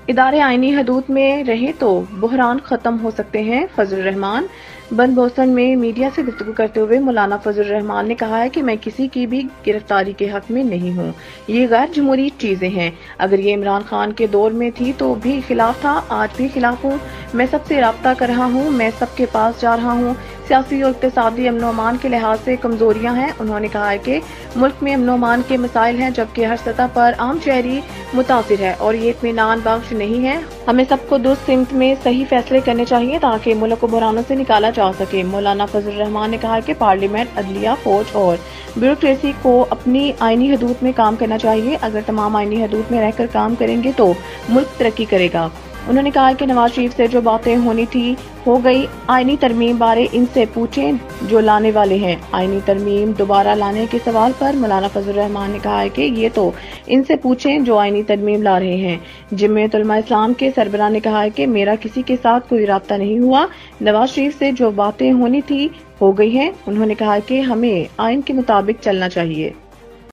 ادارے آئینی حدود میں رہیں تو بحران ختم ہو سکتے ہیں۔ فضل الرحمان بند بوسٹن میں میڈیا سے گفتگو کرتے ہوئے مولانا فضل الرحمان نے کہا ہے کہ میں کسی کی بھی گرفتاری کے حق میں نہیں ہوں، یہ غیر جمہوری چیزیں ہیں۔ اگر یہ عمران خان کے دور میں تھی تو بھی خلاف تھا، آج بھی خلاف ہوں۔ میں سب سے رابطہ کر رہا ہوں، میں سب کے پاس جا رہا ہوں۔ سیاسی اور اقتصادی امن و امان کے لحاظ سے کمزوریاں ہیں۔ انہوں نے کہا ہے کہ ملک میں امن و امان کے مسائل ہیں، جبکہ ہر سطح پر عام شہری متاثر ہے اور یہ اطمینان بخش نہیں ہے۔ ہمیں سب کو درست سمت میں صحیح فیصلے کرنے چاہیے تاکہ ملک کو بحرانوں سے نکالا جا سکے۔ مولانا فضل الرحمان نے کہا کہ پارلیمنٹ، عدلیہ، فوج اور بیوروکریسی کو اپنی آئینی حدود میں کام کرنا چاہیے۔ اگر تمام آئینی حدود میں رہ کر کام کریں گے تو ملک ترقی کرے گا۔ انہوں نے کہا کہ نواز شریف سے جو باتیں ہونی تھی ہو گئی، آئینی ترمیم بارے ان سے پوچھیں جو لانے والے ہیں۔ آئینی ترمیم دوبارہ لانے کے سوال پر مولانا فضل الرحمان نے کہا کہ یہ تو ان سے پوچھیں جو آئینی ترمیم لا رہے ہیں۔ جمعیت علماء اسلام کے سربراہ نے کہا کہ میرا کسی کے ساتھ کوئی رابطہ نہیں ہوا، نواز شریف سے جو باتیں ہونی تھی ہو گئی ہیں۔ انہوں نے کہا کہ ہمیں آئین کے مطابق چلنا چاہیے۔